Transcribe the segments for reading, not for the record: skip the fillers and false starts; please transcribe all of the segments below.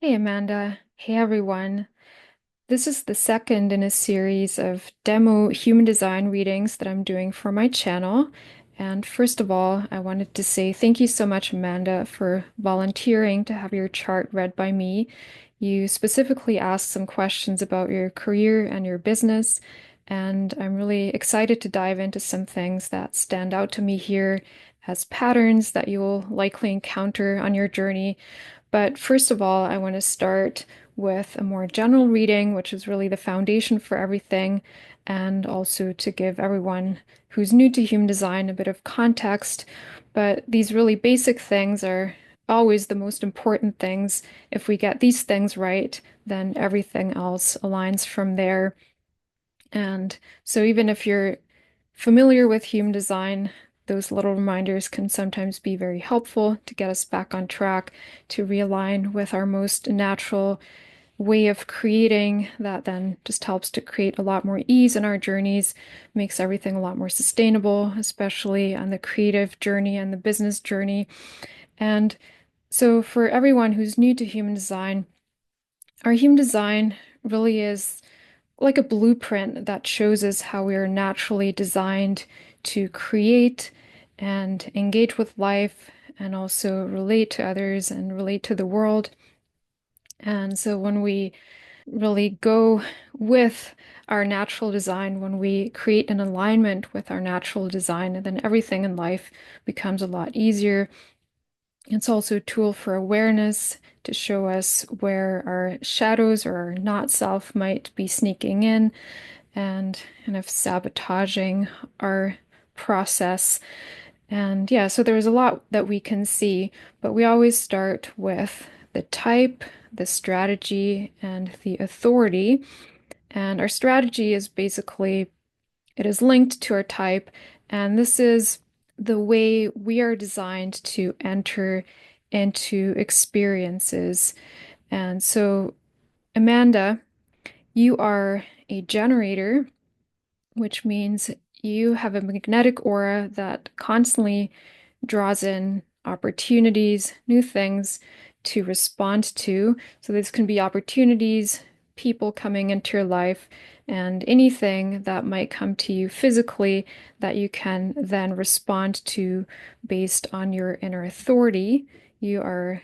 Hey Amanda. Hey everyone. This is the second in a series of demo human design readings that I'm doing for my channel. And first of all, I wanted to say thank you so much, Amanda, for volunteering to have your chart read by me. You specifically asked some questions about your career and your business, and I'm really excited to dive into some things that stand out to me here as patterns that you'll likely encounter on your journey. But first of all, I want to start with a more general reading, which is really the foundation for everything, and also to give everyone who's new to human design a bit of context. But these really basic things are always the most important things. If we get these things right, then everything else aligns from there. And so even if you're familiar with human design, those little reminders can sometimes be very helpful to get us back on track, to realign with our most natural way of creating that then just helps to create a lot more ease in our journeys, makes everything a lot more sustainable, especially on the creative journey and the business journey. And so for everyone who's new to human design, our human design really is like a blueprint that shows us how we are naturally designed to create and engage with life and also relate to others and relate to the world. And so when we really go with our natural design, when we create an alignment with our natural design, then everything in life becomes a lot easier. It's also a tool for awareness to show us where our shadows or our not self might be sneaking in and kind of sabotaging our process. And yeah, so there's a lot that we can see, but we always start with the type, the strategy, and the authority. And our strategy is basically, it is linked to our type, and this is the way we are designed to enter into experiences. And so, Amanda, you are a generator, which means you have a magnetic aura that constantly draws in opportunities, new things to respond to. So this can be opportunities, people coming into your life, and anything that might come to you physically that you can then respond to based on your inner authority. You are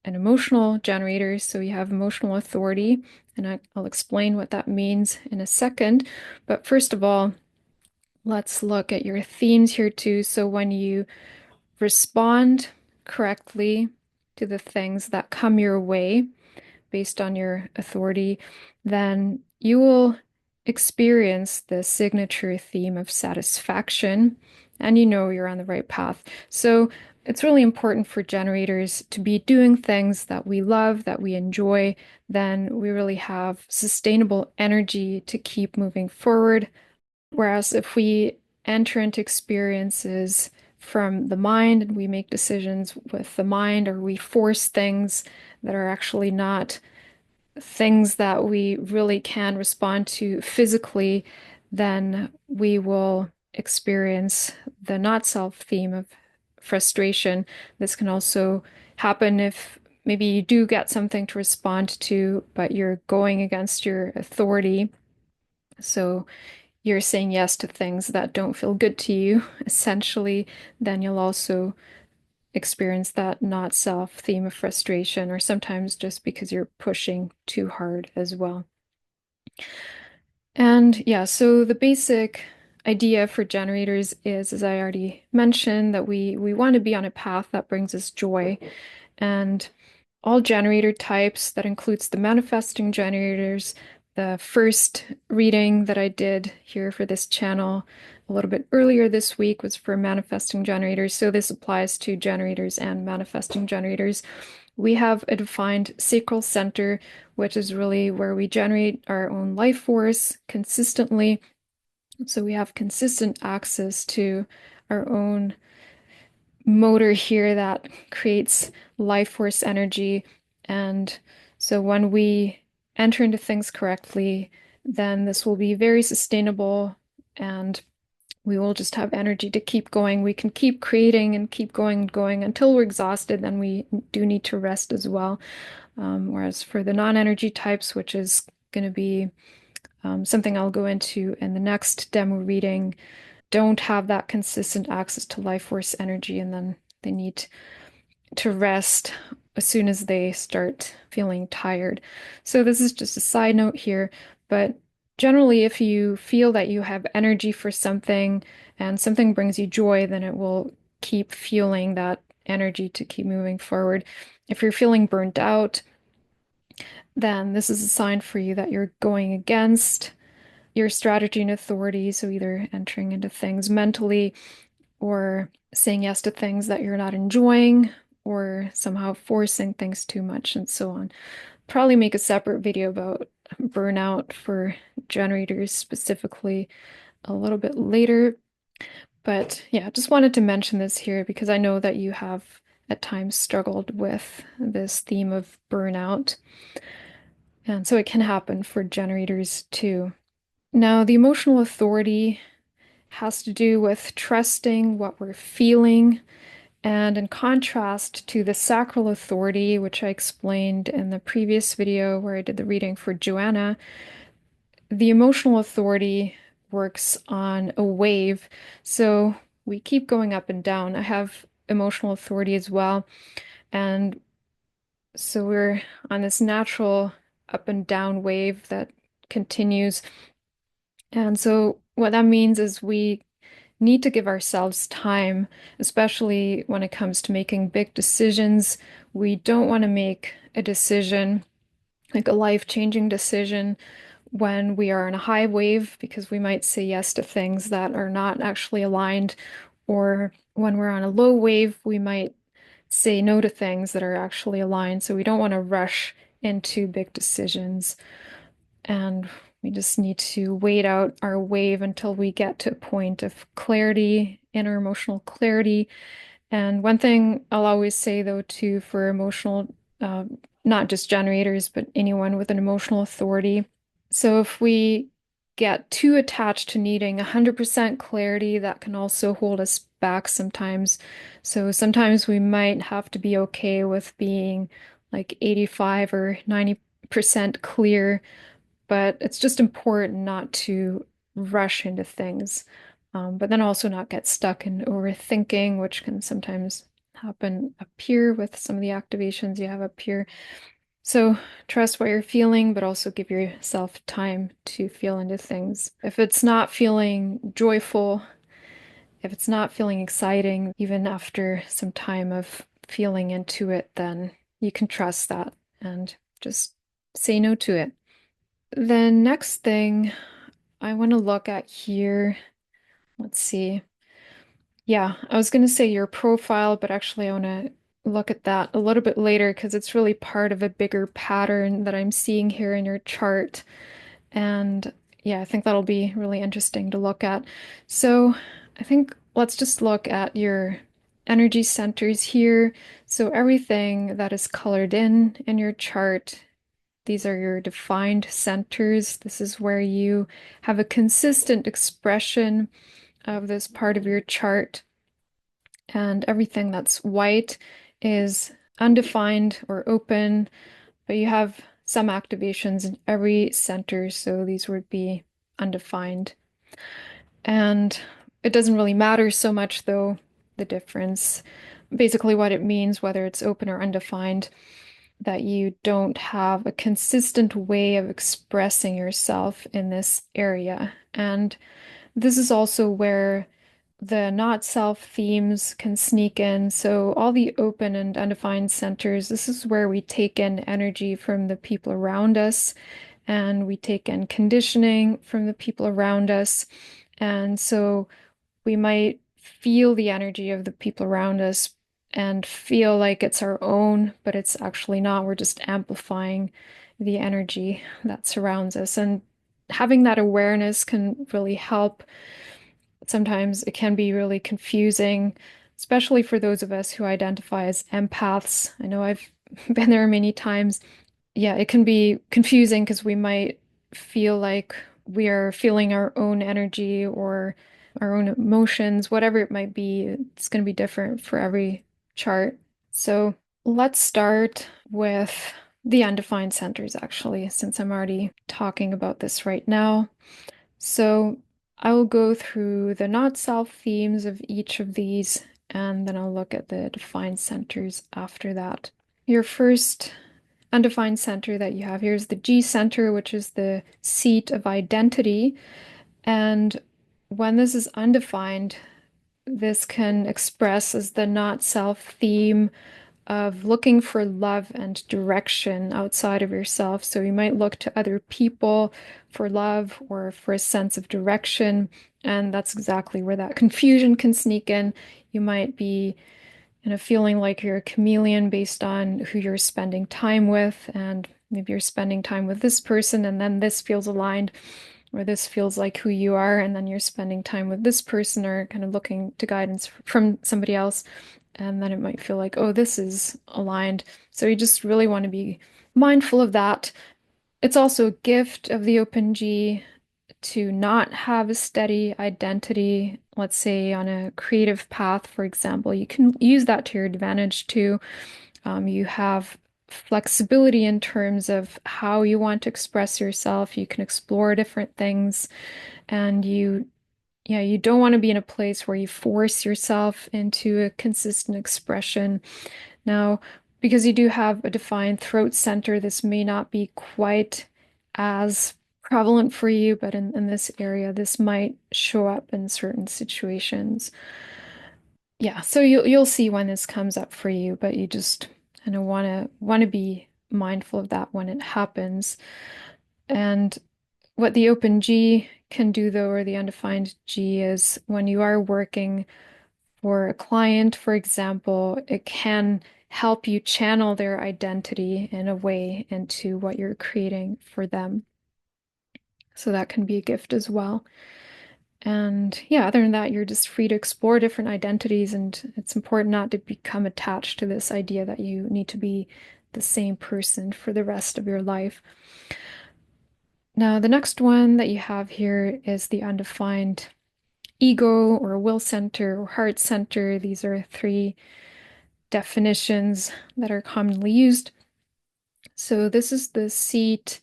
an emotional generator, so you have emotional authority, and I'll explain what that means in a second. But first of all, let's look at your themes here too. So when you respond correctly to the things that come your way based on your authority, then you will experience the signature theme of satisfaction, and you know you're on the right path. So it's really important for generators to be doing things that we love, that we enjoy, then we really have sustainable energy to keep moving forward. Whereas if we enter into experiences from the mind and we make decisions with the mind, or we force things that are actually not things that we really can respond to physically, then we will experience the not self theme of frustration. This can also happen if maybe you do get something to respond to, but you're going against your authority. So you're saying yes to things that don't feel good to you, essentially, then you'll also experience that not self theme of frustration, or sometimes just because you're pushing too hard as well. And yeah, so the basic idea for generators is, as I already mentioned, that we want to be on a path that brings us joy. And all generator types, that includes the manifesting generators. The first reading that I did here for this channel a little bit earlier this week was for manifesting generators. So this applies to generators and manifesting generators. We have a defined sacral center, which is really where we generate our own life force consistently. So we have consistent access to our own motor here that creates life force energy. And so when we enter into things correctly, then this will be very sustainable and we will just have energy to keep going. We can keep creating and keep going and going until we're exhausted. Then we do need to rest as well. Whereas for the non-energy types, which is going to be something I'll go into in the next demo reading, don't have that consistent access to life force energy, and then they need to rest as soon as they start feeling tired. So this is just a side note here, but generally, if you feel that you have energy for something and something brings you joy, then it will keep fueling that energy to keep moving forward. If you're feeling burnt out, then this is a sign for you that you're going against your strategy and authority. So either entering into things mentally or saying yes to things that you're not enjoying or somehow forcing things too much and so on. Probably make a separate video about burnout for generators specifically a little bit later. But yeah, just wanted to mention this here because I know that you have at times struggled with this theme of burnout. And so it can happen for generators too. Now, the emotional authority has to do with trusting what we're feeling. And in contrast to the sacral authority, which I explained in the previous video where I did the reading for Joanna, the emotional authority works on a wave. So we keep going up and down. I have emotional authority as well. And so we're on this natural up and down wave that continues. And so what that means is we need to give ourselves time, especially when it comes to making big decisions. We don't want to make a decision, like a life-changing decision, when we are in a high wave, because we might say yes to things that are not actually aligned, or when we're on a low wave, we might say no to things that are actually aligned. So we don't want to rush into big decisions. And we just need to wait out our wave until we get to a point of clarity, inner emotional clarity. And one thing I'll always say, though, too, for emotional, uh, not just generators, but anyone with an emotional authority. So if we get too attached to needing 100% clarity, that can also hold us back sometimes. So sometimes we might have to be okay with being like 85 or 90% clear, but it's just important not to rush into things, but then also not get stuck in overthinking, which can sometimes happen up here with some of the activations you have up here. So trust what you're feeling, but also give yourself time to feel into things. If it's not feeling joyful, if it's not feeling exciting, even after some time of feeling into it, then you can trust that and just say no to it. The next thing I want to look at here, let's see. Yeah, I was going to say your profile, but actually I want to look at that a little bit later because it's really part of a bigger pattern that I'm seeing here in your chart. And yeah, I think that'll be really interesting to look at. So I think let's just look at your energy centers here. So everything that is colored in your chart, these are your defined centers. This is where you have a consistent expression of this part of your chart. And everything that's white is undefined or open, but you have some activations in every center, so these would be undefined. And it doesn't really matter so much, though, the difference. Basically, what it means, whether it's open or undefined, that you don't have a consistent way of expressing yourself in this area. And this is also where the not self themes can sneak in. So, all the open and undefined centers, this is where we take in energy from the people around us and we take in conditioning from the people around us. And so, we might feel the energy of the people around us and feel like it's our own, but it's actually not. We're just amplifying the energy that surrounds us. And having that awareness can really help. Sometimes it can be really confusing, especially for those of us who identify as empaths. I know I've been there many times. Yeah, it can be confusing because we might feel like we are feeling our own energy or our own emotions, whatever it might be. It's going to be different for every chart. So let's start with the undefined centers, actually, since I'm already talking about this right now. So I will go through the not self themes of each of these, and then I'll look at the defined centers after that. Your first undefined center that you have here is the G center, which is the seat of identity. And when this is undefined, this can express as the not self theme of looking for love and direction outside of yourself. So you might look to other people for love or for a sense of direction. And that's exactly where that confusion can sneak in. You might be feeling like you're a chameleon based on who you're spending time with. And maybe you're spending time with this person, and then this feels aligned, or this feels like who you are. And then you're spending time with this person, or kind of looking to guidance from somebody else. And then it might feel like, oh, this is aligned. So you just really want to be mindful of that. It's also a gift of the Open G to not have a steady identity. Let's say on a creative path, for example, you can use that to your advantage too. You have flexibility in terms of how you want to express yourself. You can explore different things, and you don't want to be in a place where you force yourself into a consistent expression. Now, because you do have a defined throat center, this may not be quite as prevalent for you, but in this area, this might show up in certain situations. Yeah, so you'll see when this comes up for you, but you just kind of want to be mindful of that when it happens. And what the open G can do, though, or the undefined G, is when you are working for a client, for example, it can help you channel their identity in a way into what you're creating for them. So that can be a gift as well. And yeah, other than that, you're just free to explore different identities, and it's important not to become attached to this idea that you need to be the same person for the rest of your life. Now, the next one that you have here is the undefined ego or will center or heart center. These are three definitions that are commonly used. So this is the seat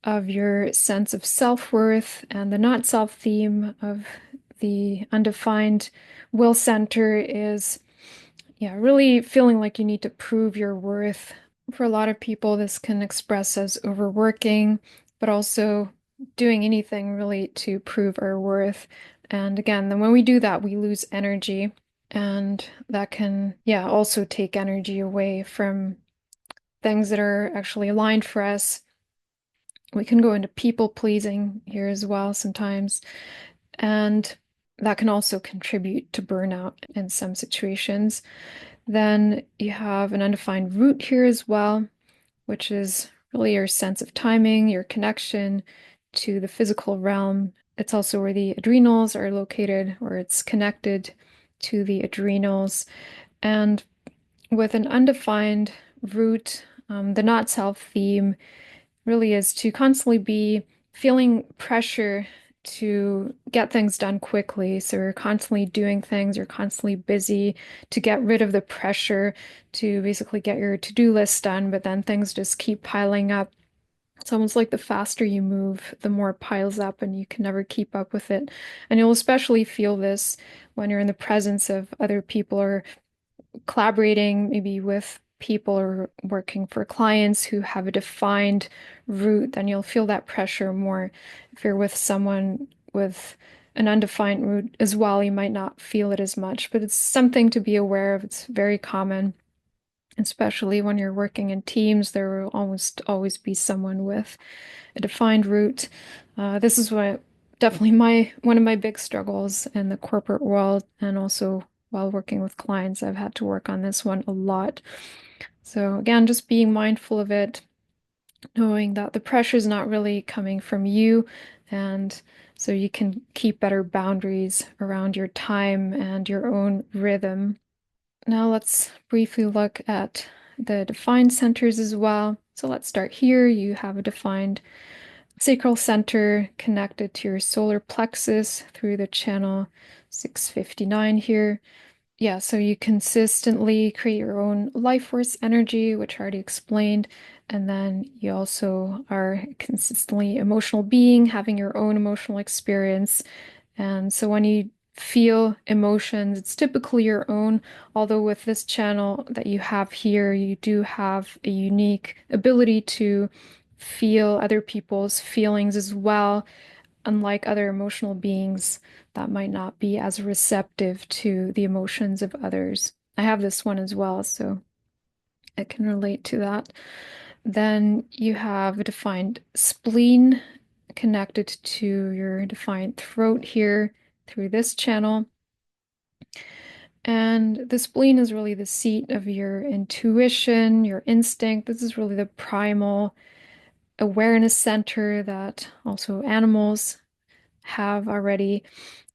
of your sense of self-worth, and the not self theme of the undefined will center is, yeah, really feeling like you need to prove your worth. For a lot of people, this can express as overworking, but also doing anything really to prove our worth. And again, then when we do that, we lose energy. And that can, yeah, also take energy away from things that are actually aligned for us. We can go into people pleasing here as well sometimes. And that can also contribute to burnout in some situations. Then you have an undefined root here as well, which is really your sense of timing, your connection to the physical realm. It's also where the adrenals are located, or it's connected to the adrenals. And with an undefined root, the not self theme really is to constantly be feeling pressure to get things done quickly. So you're constantly doing things, you're constantly busy to get rid of the pressure to basically get your to-do list done, but then things just keep piling up. It's almost like the faster you move, the more it piles up, and you can never keep up with it. And you'll especially feel this when you're in the presence of other people, or collaborating maybe with people or working for clients who have a defined route, then you'll feel that pressure more. If you're with someone with an undefined route as well, you might not feel it as much, but it's something to be aware of. It's very common, especially when you're working in teams. There will almost always be someone with a defined route. This is what definitely my one of my big struggles in the corporate world, and also while working with clients, I've had to work on this one a lot. So again, just being mindful of it, knowing that the pressure is not really coming from you, and so you can keep better boundaries around your time and your own rhythm. Now let's briefly look at the defined centers as well. So let's start here. You have a defined sacral center connected to your solar plexus through the channel 659 here. Yeah, so you consistently create your own life force energy, which I already explained. And then you also are consistently emotional being, having your own emotional experience. And so when you feel emotions, it's typically your own, although with this channel that you have here, you do have a unique ability to feel other people's feelings as well, unlike other emotional beings that might not be as receptive to the emotions of others. I have this one as well, so I can relate to that. Then you have a defined spleen connected to your defined throat here through this channel. And the spleen is really the seat of your intuition, your instinct. This is really the primal awareness center that also animals have already.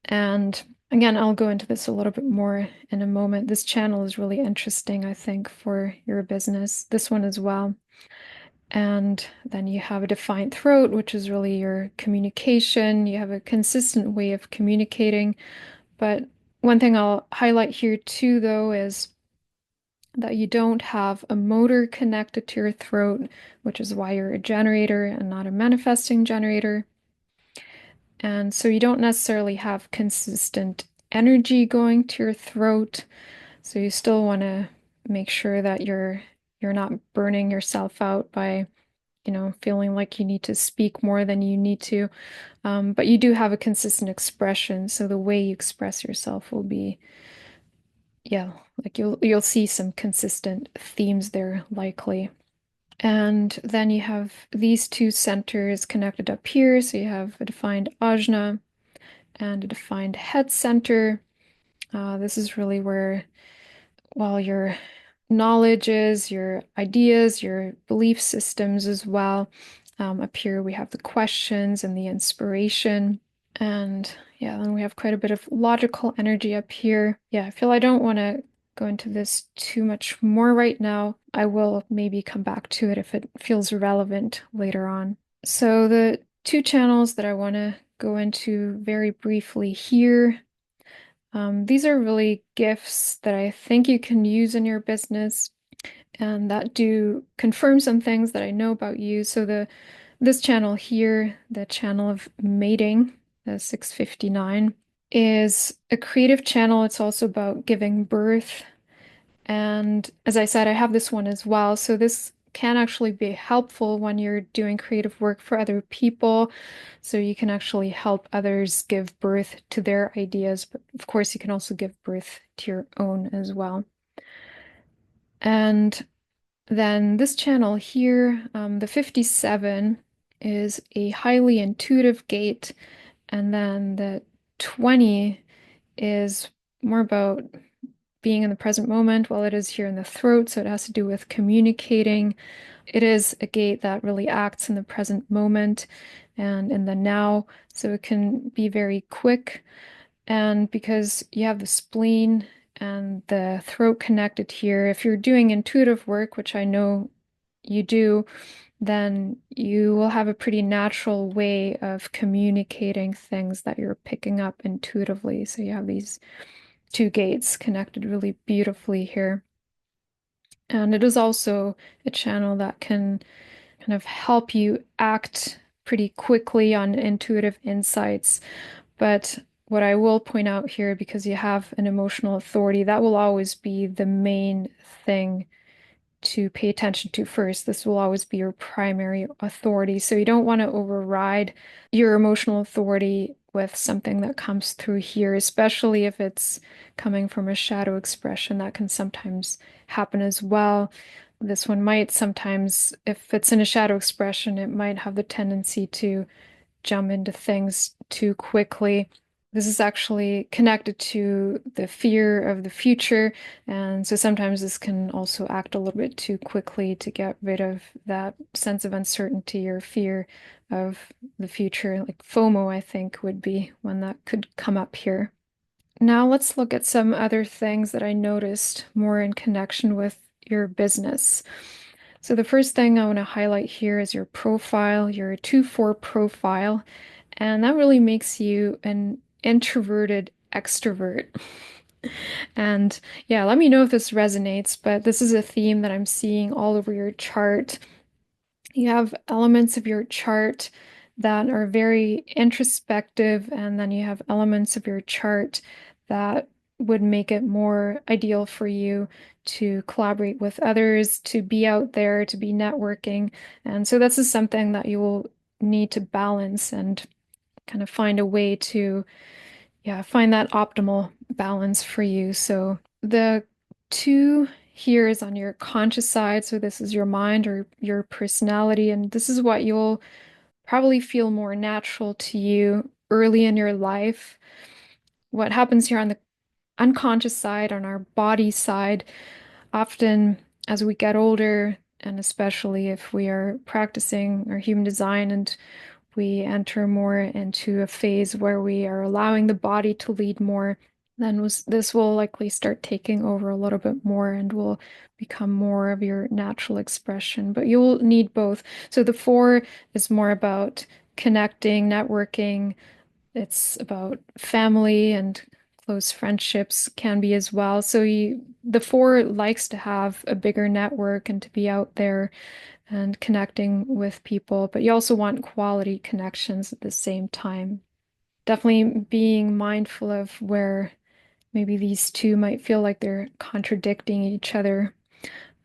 And again, I'll go into this a little bit more in a moment. This channel is really interesting, I think, for your business, this one as well. And then you have a defined throat, which is really your communication. You have a consistent way of communicating. But one thing I'll highlight here too, though, is that you don't have a motor connected to your throat, which is why you're a generator and not a manifesting generator. And so you don't necessarily have consistent energy going to your throat. So you still want to make sure that you're not burning yourself out by, feeling like you need to speak more than you need to. But you do have a consistent expression, so the way you express yourself will be, yeah, like you'll see some consistent themes there likely. And then you have these two centers connected up here. So you have a defined ajna and a defined head center. This is really where, well, your knowledge is, your ideas, your belief systems as well. Up here we have the questions and the inspiration. And yeah, then we have quite a bit of logical energy up here. Yeah, I feel I don't want to go into this too much more right now. I will maybe come back to it if it feels relevant later on. So the two channels that I want to go into very briefly here, these are really gifts that I think you can use in your business and that do confirm some things that I know about you. So this channel here, the channel of mating, the 659, is a creative channel. It's also about giving birth. And as I said, I have this one as well. So this can actually be helpful when you're doing creative work for other people. So you can actually help others give birth to their ideas. But of course, you can also give birth to your own as well. And then this channel here, the 57, is a highly intuitive gate. And then the 20 is more about being in the present moment, while it is here in the throat. So it has to do with communicating. It is a gate that really acts in the present moment and in the now. So it can be very quick. And because you have the spleen and the throat connected here, if you're doing intuitive work, which I know you do, then you will have a pretty natural way of communicating things that you're picking up intuitively. So you have these two gates connected really beautifully here. And it is also a channel that can kind of help you act pretty quickly on intuitive insights. But what I will point out here, because you have an emotional authority, that will always be the main thing to pay attention to first. This will always be your primary authority. So you don't want to override your emotional authority with something that comes through here, especially if it's coming from a shadow expression. That can sometimes happen as well. This one might sometimes, if it's in a shadow expression, it might have the tendency to jump into things too quickly. This is actually connected to the fear of the future. And so sometimes this can also act a little bit too quickly to get rid of that sense of uncertainty or fear of the future. Like FOMO, I think, would be one that could come up here. Now let's look at some other things that I noticed more in connection with your business. So the first thing I want to highlight here is your profile, your 2-4 profile, and that really makes you an introverted extrovert. And yeah, let me know if this resonates, but this is a theme that I'm seeing all over your chart. You have elements of your chart that are very introspective, and then you have elements of your chart that would make it more ideal for you to collaborate with others, to be out there, to be networking. And so this is something that you will need to balance and kind of find a way to, yeah, find that optimal balance for you. So the two here is on your conscious side. So this is your mind or your personality, and this is what you'll probably feel more natural to you early in your life. What happens here on the unconscious side, on our body side, often as we get older, and especially if we are practicing our human design and we enter more into a phase where we are allowing the body to lead more, then this will likely start taking over a little bit more and will become more of your natural expression. But you'll need both. So the four is more about connecting, networking. It's about family and close friendships can be as well. So the four likes to have a bigger network and to be out there and connecting with people, but you also want quality connections at the same time. Definitely being mindful of where maybe these two might feel like they're contradicting each other.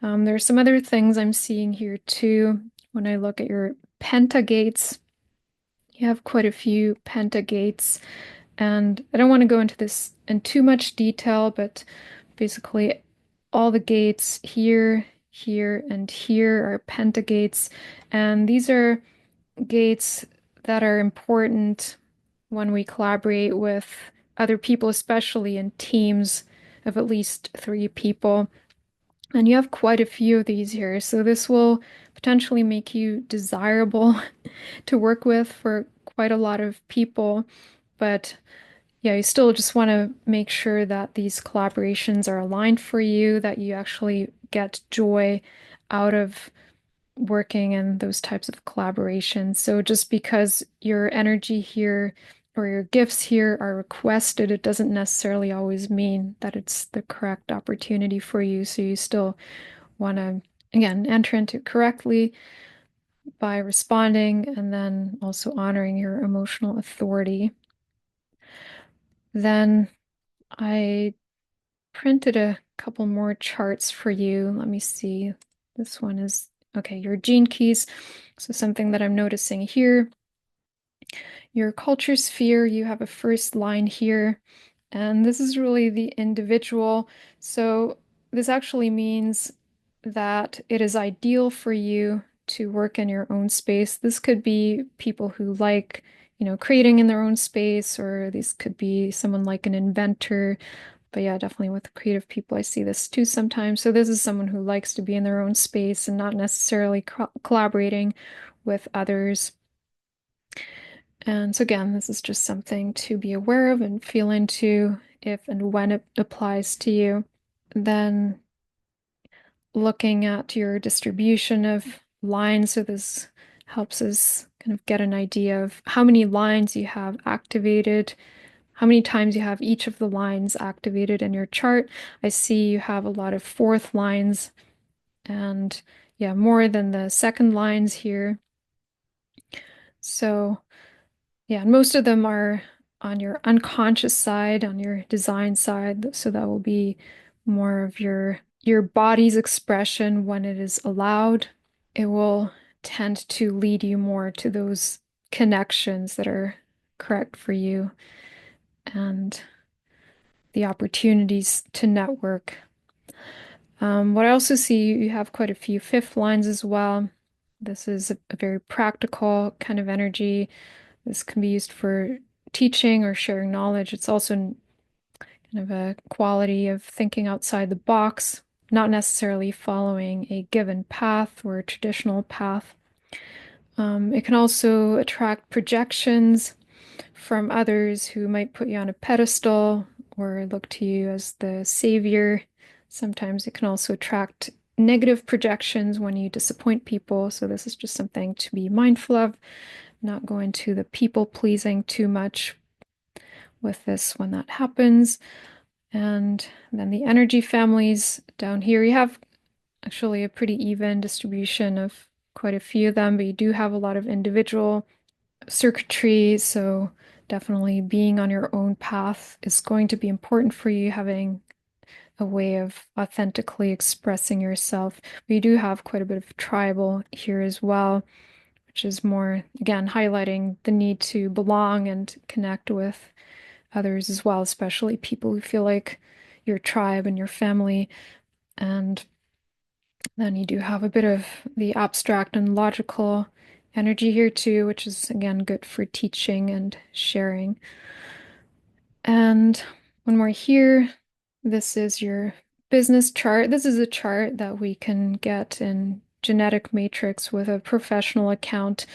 There's some other things I'm seeing here too. When I look at your pentagates, you have quite a few pentagates, and I don't want to go into this in too much detail, but basically all the gates here, here, and here are pentagates, and these are gates that are important when we collaborate with other people, especially in teams of at least three people. And you have quite a few of these here, so this will potentially make you desirable to work with for quite a lot of people. But yeah, you still just want to make sure that these collaborations are aligned for you, that you actually get joy out of working in those types of collaborations. So just because your energy here or your gifts here are requested, it doesn't necessarily always mean that it's the correct opportunity for you. So you still want to, again, enter into it correctly by responding and then also honoring your emotional authority. Then I printed a couple more charts for you. Let me see. This one is, okay, your gene keys. So something that I'm noticing here, your culture sphere, you have a first line here, and this is really the individual. So this actually means that it is ideal for you to work in your own space. This could be people who like, creating in their own space, or these could be someone like an inventor. But yeah, definitely with creative people, I see this too sometimes. So this is someone who likes to be in their own space and not necessarily collaborating with others. And so again, this is just something to be aware of and feel into if and when it applies to you. Then looking at your distribution of lines, so this helps us kind of get an idea of how many lines you have activated, how many times you have each of the lines activated in your chart. I see you have a lot of fourth lines and yeah, more than the second lines here. So yeah, and most of them are on your unconscious side, on your design side. So that will be more of your body's expression when it is allowed. It will tend to lead you more to those connections that are correct for you and the opportunities to network. What I also see, you have quite a few fifth lines as well. This is a very practical kind of energy. This can be used for teaching or sharing knowledge. It's also kind of a quality of thinking outside the box, not necessarily following a given path or a traditional path. It can also attract projections from others who might put you on a pedestal or look to you as the savior. Sometimes it can also attract negative projections when you disappoint people. So this is just something to be mindful of, not go into the people pleasing too much with this when that happens. And then the energy families down here, you have actually a pretty even distribution of quite a few of them, but you do have a lot of individual circuitry. So definitely being on your own path is going to be important for you, having a way of authentically expressing yourself. We do have quite a bit of tribal here as well, which is more, again, highlighting the need to belong and connect with others as well, especially people who feel like your tribe and your family. And then you do have a bit of the abstract and logical energy here too, which is again good for teaching and sharing. And when we're here, this is your business chart. This is a chart that we can get in Genetic Matrix with a professional account.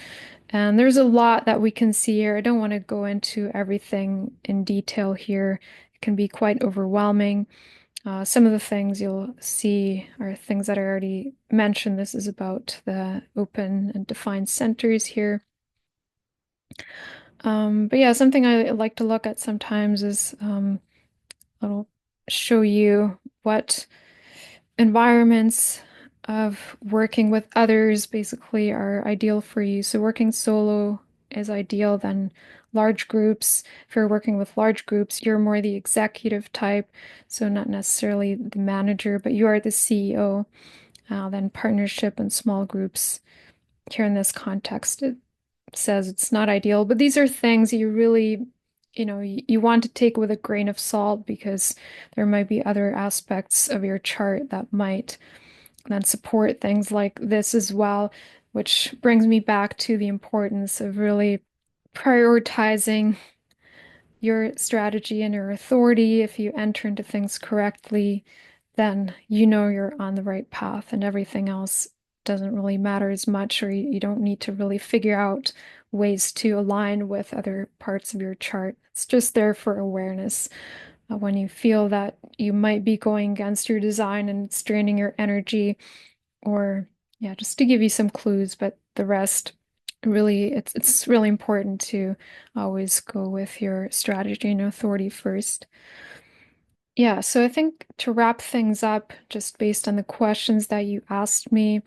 And there's a lot that we can see here. I don't want to go into everything in detail here. It can be quite overwhelming. Some of the things you'll see are things that I already mentioned. This is about the open and defined centers here. But yeah, something I like to look at sometimes is it'll show you what environments of working with others basically are ideal for you. So working solo is ideal, then large groups. If you're working with large groups, you're more the executive type, so not necessarily the manager, but you are the CEO. Then partnership and small groups. Here in this context, it says it's not ideal, but these are things you really, you want to take with a grain of salt because there might be other aspects of your chart that might then support things like this as well, which brings me back to the importance of really prioritizing your strategy and your authority. If you enter into things correctly, then you know you're on the right path, and everything else doesn't really matter as much, or you don't need to really figure out ways to align with other parts of your chart. It's just there for awareness. When you feel that you might be going against your design and it's draining your energy, or yeah, just to give you some clues, but the rest really it's really important to always go with your strategy and authority first. Yeah, so I think to wrap things up, just based on the questions that you asked me,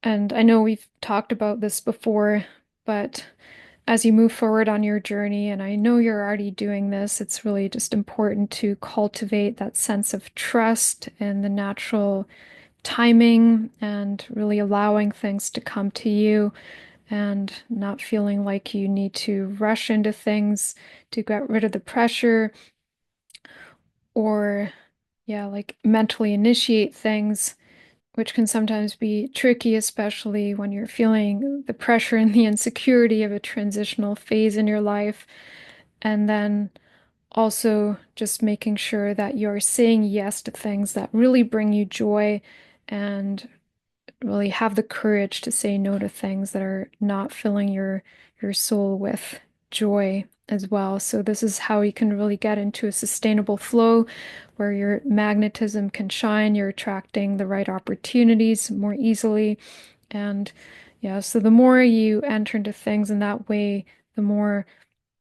and I know we've talked about this before, but as you move forward on your journey, and I know you're already doing this, it's really just important to cultivate that sense of trust and the natural timing and really allowing things to come to you and not feeling like you need to rush into things to get rid of the pressure or, yeah, like mentally initiate things, which can sometimes be tricky, especially when you're feeling the pressure and the insecurity of a transitional phase in your life. And then also just making sure that you're saying yes to things that really bring you joy and really have the courage to say no to things that are not filling your soul with joy as well. So this is how you can really get into a sustainable flow where your magnetism can shine, you're attracting the right opportunities more easily. And yeah, so the more you enter into things in that way, the more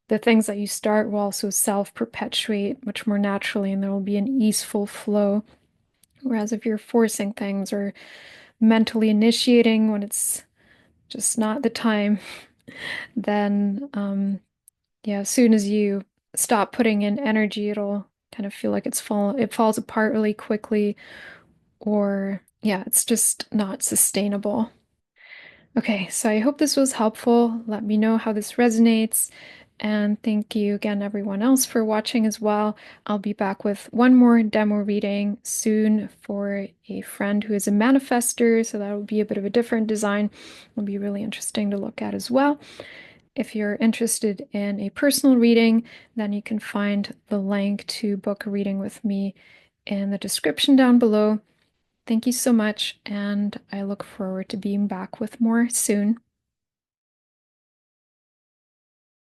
the things that you start will also self-perpetuate much more naturally, and there will be an easeful flow. Whereas if you're forcing things or mentally initiating when it's just not the time, then yeah, as soon as you stop putting in energy, it'll kind of feel like it falls apart really quickly, or yeah, it's just not sustainable. Okay, so I hope this was helpful. Let me know how this resonates. And thank you again, everyone else, for watching as well. I'll be back with one more demo reading soon for a friend who is a manifester. So that will be a bit of a different design. It'll be really interesting to look at as well. If you're interested in a personal reading, then you can find the link to book a reading with me in the description down below. Thank you so much, and I look forward to being back with more soon.